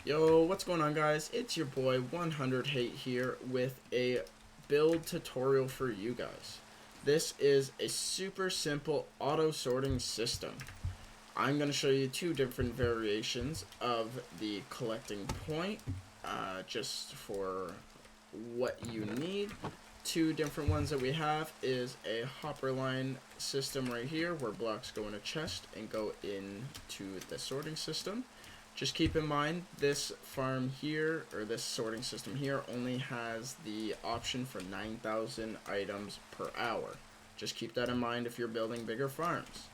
Yo, what's going on, guys? It's your boy 100 Hate here with a build tutorial for you guys. This is a super simple auto sorting system. I'm going to show you two different variations of the collecting point, just for what you need. Two different ones that we have is a hopper line system right here, where blocks go in a chest and go into the sorting system. Just keep in mind, this farm here, or this sorting system here, only has the option for 9,000 items per hour. Just keep that in mind if you're building bigger farms.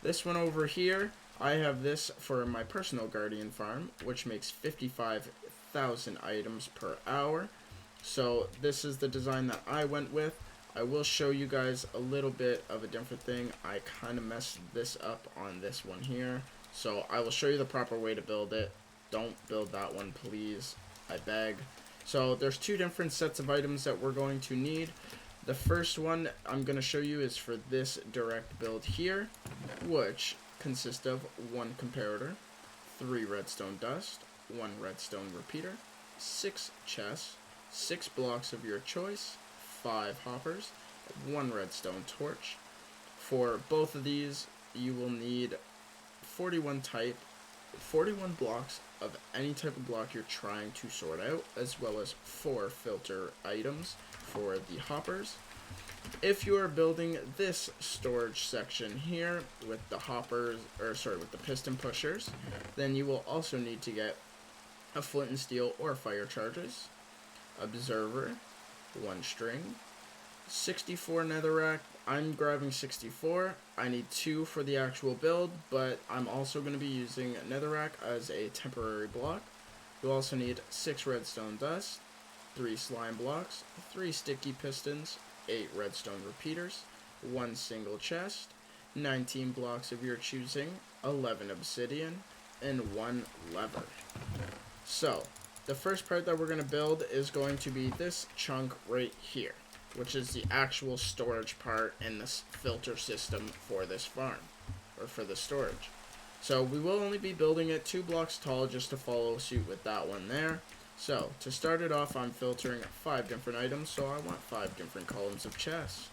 This one over here, I have this for my personal guardian farm, which makes 55,000 items per hour. So this is the design that I went with. I will show you guys a little bit of a different thing. I kind of messed this up on this one here. So I will show you the proper way to build it. Don't build that one, please. I beg. So there's two different sets of items that we're going to need. The first one I'm going to show you is for this direct build here, which consists of one comparator, 3 redstone dust, 1 redstone repeater, 6 chests, 6 blocks of your choice, 5 hoppers, 1 redstone torch. For both of these, you will need 41 blocks of any type of block you're trying to sort out, as well as 4 filter items for the hoppers. If you are building this storage section here with the hoppers, with the piston pushers, then you will also need to get a flint and steel or fire charges, observer, 1 string, 64 netherrack. I'm grabbing 64. I need 2 for the actual build, but I'm also going to be using netherrack as a temporary block. You'll also need 6 redstone dust, 3 slime blocks, 3 sticky pistons, 8 redstone repeaters, 1 single chest, 19 blocks of your choosing, 11 obsidian, and 1 lever. So the first part that we're going to build is going to be this chunk right here, which is the actual storage part in this filter system for this farm, or for the storage. So we will only be building it 2 blocks tall, just to follow suit with that one there. So to start it off, I'm filtering 5 different items, so I want 5 different columns of chests.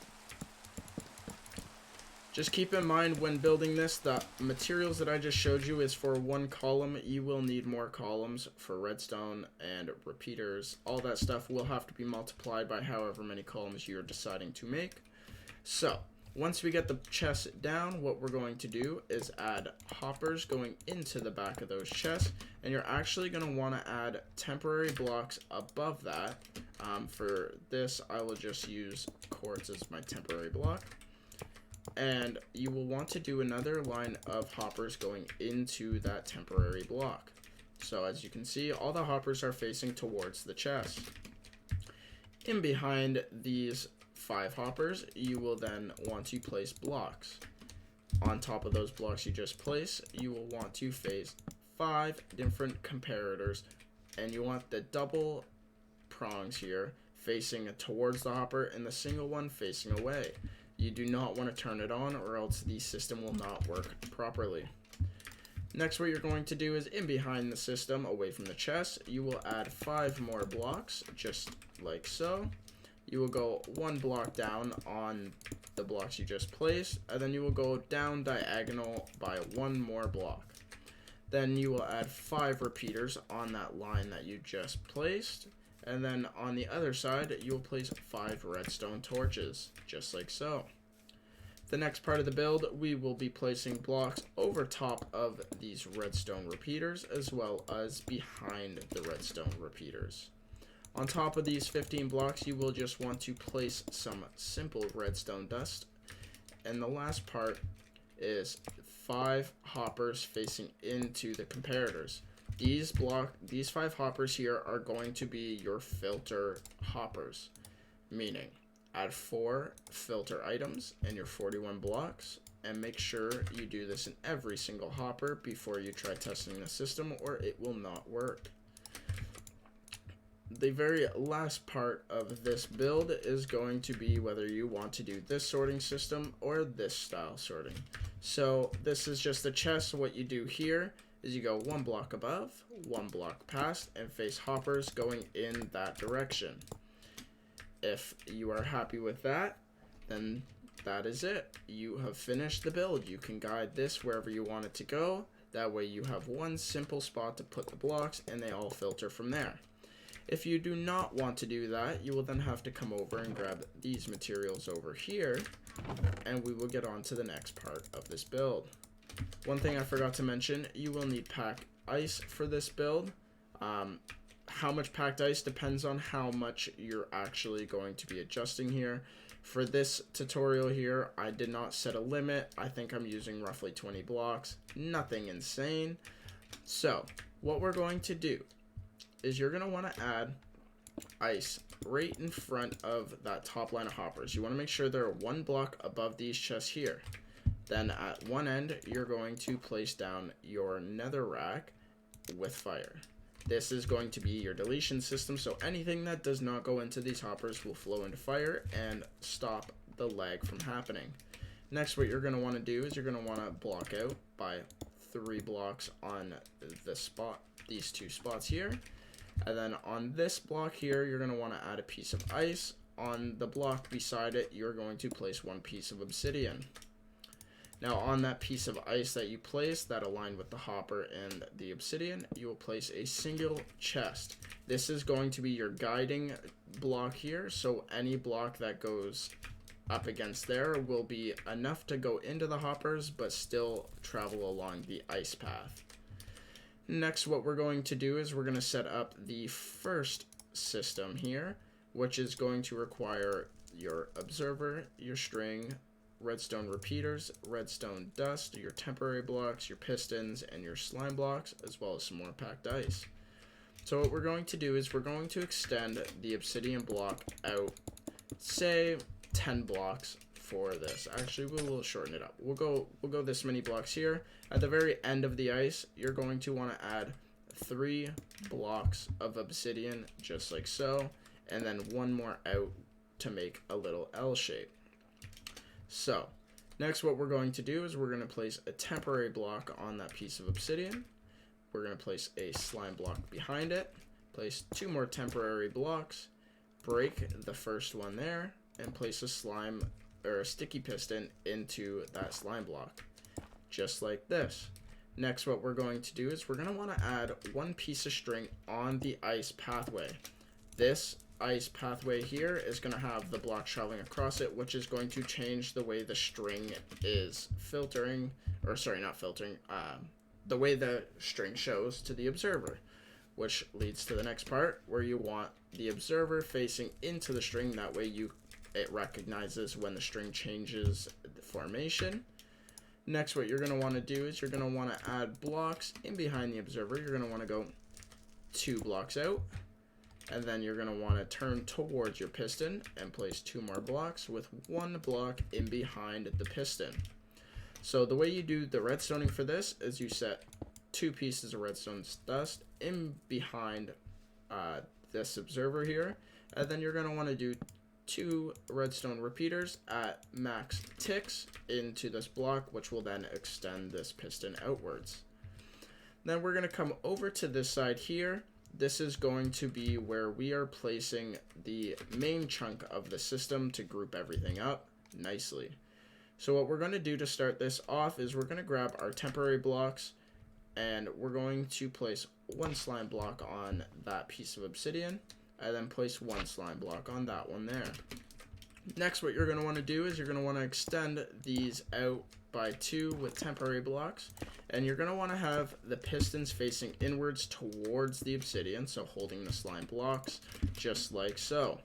Just keep in mind when building this, the materials that I just showed you is for 1 column. You will need more columns for redstone and repeaters. All that stuff will have to be multiplied by however many columns you're deciding to make. So once we get the chests down, what we're going to do is add hoppers going into the back of those chests, and you're actually going to want to add temporary blocks above that. For this, I will just use quartz as my temporary block. And you will want to do another line of hoppers going into that temporary block. So as you can see, all the hoppers are facing towards the chest. In behind these 5 hoppers, you will then want to place blocks. On top of those blocks you just placed, you will want to face 5 different comparators, and you want the double prongs here facing towards the hopper and the single one facing away. You do not want to turn it on, or else the system will not work properly. Next, what you're going to do is in behind the system, away from the chest, you will add 5 more blocks, just like so. You will go 1 block down on the blocks you just placed, and then you will go down diagonal by 1 more block. Then you will add 5 repeaters on that line that you just placed. And then on the other side, you'll place 5 redstone torches, just like so. The next part of the build, we will be placing blocks over top of these redstone repeaters, as well as behind the redstone repeaters. On top of these 15 blocks, you will just want to place some simple redstone dust. And the last part is 5 hoppers facing into the comparators. These 5 hoppers here are going to be your filter hoppers, meaning add 4 filter items in your 41 blocks, and make sure you do this in every single hopper before you try testing the system, or it will not work. The very last part of this build is going to be whether you want to do this sorting system or this style sorting. So this is just the chest. What you do here is you go 1 block above, 1 block past, and face hoppers going in that direction. If you are happy with that, then that is it. You have finished the build. You can guide this wherever you want it to go. That way you have one simple spot to put the blocks and they all filter from there. If you do not want to do that, you will then have to come over and grab these materials over here, and we will get on to the next part of this build. One thing I forgot to mention, you will need packed ice for this build. How much packed ice depends on how much you're actually going to be adjusting here. For this tutorial here, I did not set a limit. I think I'm using roughly 20 blocks. Nothing insane. So, what we're going to do is you're going to want to add ice right in front of that top line of hoppers. You want to make sure they're 1 block above these chests here. Then at one end, you're going to place down your nether rack with fire. This is going to be your deletion system, so anything that does not go into these hoppers will flow into fire and stop the lag from happening. Next, what you're going to want to do is you're going to want to block out by 3 blocks on the spot, these 2 spots here. And then on this block here, you're going to want to add a piece of ice. On the block beside it, you're going to place 1 piece of obsidian. Now on that piece of ice that you place that aligned with the hopper and the obsidian, you will place a single chest. This is going to be your guiding block here, so any block that goes up against there will be enough to go into the hoppers but still travel along the ice path. Next, what we're going to do is we're going to set up the first system here, which is going to require your observer, your string, redstone repeaters, redstone dust, your temporary blocks, your pistons, and your slime blocks, as well as some more packed ice. So what we're going to do is we're going to extend the obsidian block out, say 10 blocks for this. Actually, we will shorten it up. We'll go this many blocks here. At the very end of the ice, you're going to want to add 3 blocks of obsidian, just like so, and then 1 more out to make a little L shape. So, next what we're going to do is we're going to place a temporary block on that piece of obsidian. We're going to place a slime block behind it, place 2 more temporary blocks, break the first one there, and place a slime or a sticky piston into that slime block, just like this. Next, what we're going to do is we're going to want to add 1 piece of string on the ice pathway. This ice pathway here is going to have the block traveling across it, which is going to change the way the string is filtering, or sorry, not filtering, the way the string shows to the observer, which leads to the next part where you want the observer facing into the string. That way it recognizes when the string changes the formation. Next, what you're going to want to do is you're going to want to add blocks in behind the observer. You're going to want to go 2 blocks out. And then you're going to want to turn towards your piston and place 2 more blocks with 1 block in behind the piston. So the way you do the redstoning for this is you set 2 pieces of redstone dust in behind this observer here. And then you're going to want to do 2 redstone repeaters at max ticks into this block, which will then extend this piston outwards. Then we're going to come over to this side here. This is going to be where we are placing the main chunk of the system to group everything up nicely. So what we're going to do to start this off is we're going to grab our temporary blocks and we're going to place 1 slime block on that piece of obsidian and then place 1 slime block on that one there. Next, what you're going to want to do is you're going to want to extend these out by 2 with temporary blocks, and you're going to want to have the pistons facing inwards towards the obsidian, so holding the slime blocks just like so.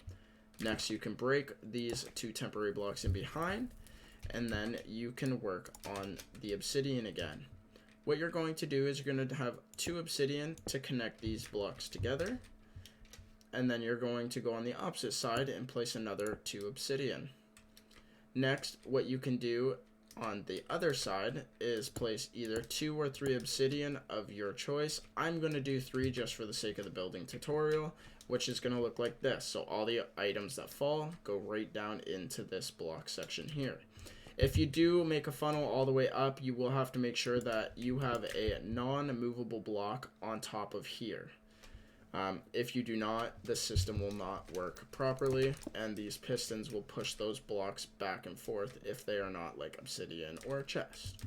Next, you can break these 2 temporary blocks in behind, and then you can work on the obsidian again. What you're going to do is you're going to have 2 obsidian to connect these blocks together, and then you're going to go on the opposite side and place another 2 obsidian. Next, what you can do on the other side is place either 2 or 3 obsidian of your choice. I'm going to do 3 just for the sake of the building tutorial, which is going to look like this. So all the items that fall go right down into this block section here. If you do make a funnel all the way up, you will have to make sure that you have a non-movable block on top of here. If you do not, the system will not work properly, and these pistons will push those blocks back and forth if they are not like obsidian or a chest.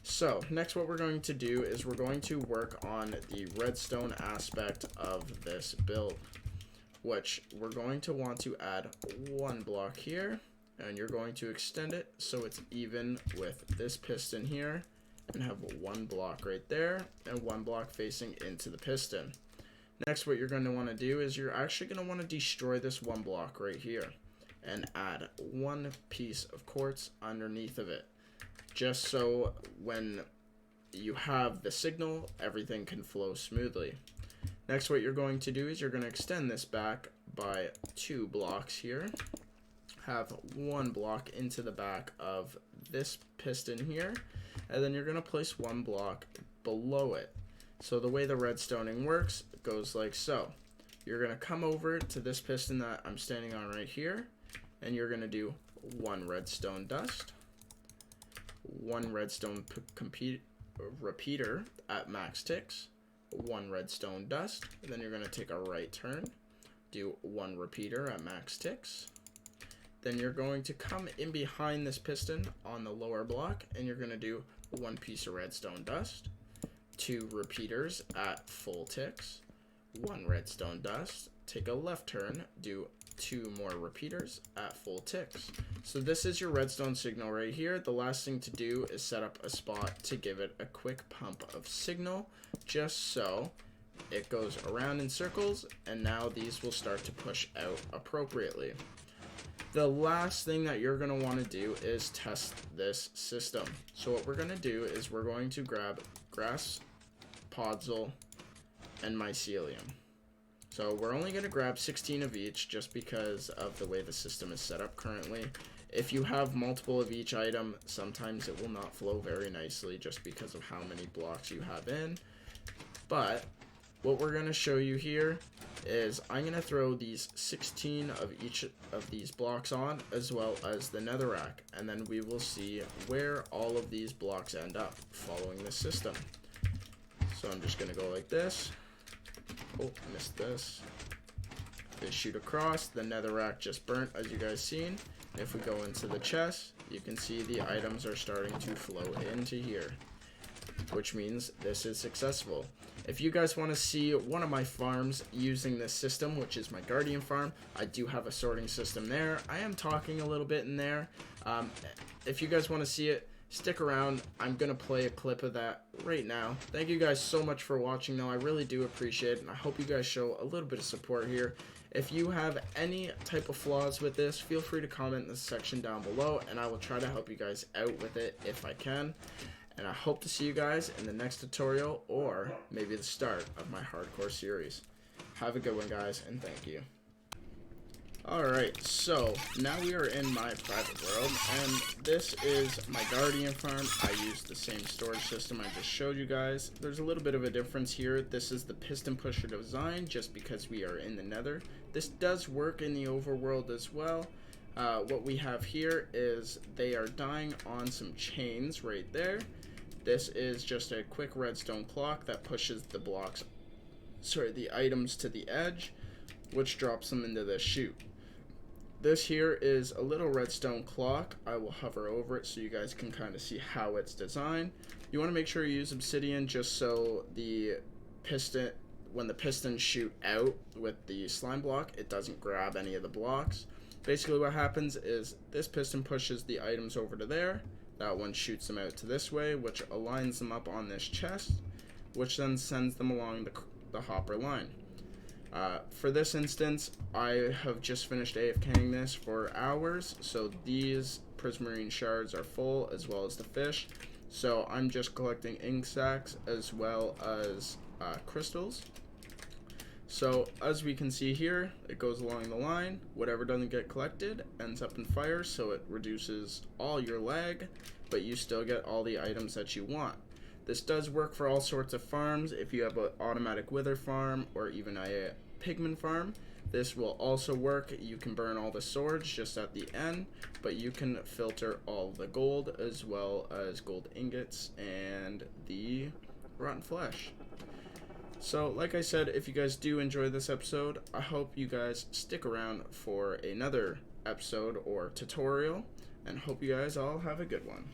So next what we're going to do is we're going to work on the redstone aspect of this build, which we're going to want to add one block here, and you're going to extend it so it's even with this piston here, and have one block right there and one block facing into the piston. Next, what you're going to want to do is you're actually going to want to destroy this one block right here and add one piece of quartz underneath of it, just so when you have the signal, everything can flow smoothly. Next, what you're going to do is you're going to extend this back by 2 blocks here, have one block into the back of this piston here, and then you're going to place one block below it. So the way the redstoning works goes like so. You're going to come over to this piston that I'm standing on right here, and you're going to do one redstone dust, one redstone repeater at max ticks, one redstone dust, and then you're going to take a right turn, do one repeater at max ticks. Then you're going to come in behind this piston on the lower block, and you're going to do one piece of redstone dust, 2 repeaters at full ticks, 1 redstone dust, take a left turn, do 2 more repeaters at full ticks. So this is your redstone signal right here. The last thing to do is set up a spot to give it a quick pump of signal, just so it goes around in circles, and now these will start to push out appropriately. The last thing that you're going to want to do is test this system. So what we're going to do is we're going to grab grass, podzol, and mycelium. So we're only going to grab 16 of each just because of the way the system is set up currently. If you have multiple of each item, sometimes it will not flow very nicely just because of how many blocks you have in. But what we're going to show you here is I'm going to throw these 16 of each of these blocks on, as well as the netherrack, and then we will see where all of these blocks end up following this system. So I'm just going to go like this. Oh, missed this. They shoot across. The netherrack just burnt, as you guys seen. If we go into the chest, you can see the items are starting to flow into here, which means this is successful. If you guys want to see one of my farms using this system, which is my guardian farm, I do have a sorting system there. I am talking a little bit in there. If you guys want to see it, stick around. I'm going to play a clip of that right now. Thank you guys so much for watching, though. I really do appreciate it, and I hope you guys show a little bit of support here. If you have any type of flaws with this, feel free to comment in the section down below, and I will try to help you guys out with it if I can. And I hope to see you guys in the next tutorial, or maybe the start of my hardcore series. Have a good one, guys, and thank you. Alright, so now we are in my private world, and this is my guardian farm. I use the same storage system I just showed you guys. There's a little bit of a difference here. This is the piston pusher design, just because we are in the nether. This does work in the overworld as well. What we have here is they are dying on some chains right there. This is just a quick redstone clock that pushes the blocks, the items to the edge, which drops them into the chute. This here is a little redstone clock. I will hover over it so you guys can kind of see how it's designed. You want to make sure you use obsidian just so the piston, when the pistons shoot out with the slime block, it doesn't grab any of the blocks. Basically what happens is this piston pushes the items over to there. That one shoots them out to this way, which aligns them up on this chest, which then sends them along the hopper line. For this instance, I have just finished AFKing this for hours, so these prismarine shards are full, as well as the fish. So I'm just collecting ink sacs as well as crystals. So as we can see here, it goes along the line. Whatever doesn't get collected ends up in fire, so it reduces all your lag, but you still get all the items that you want. This does work for all sorts of farms. If you have an automatic wither farm or even a pigman farm, This will also work. You can burn all the swords just at the end, but you can filter all the gold as well as gold ingots and the rotten flesh. So like I said, if you guys do enjoy this episode, I hope you guys stick around for another episode or tutorial, and hope you guys all have a good one.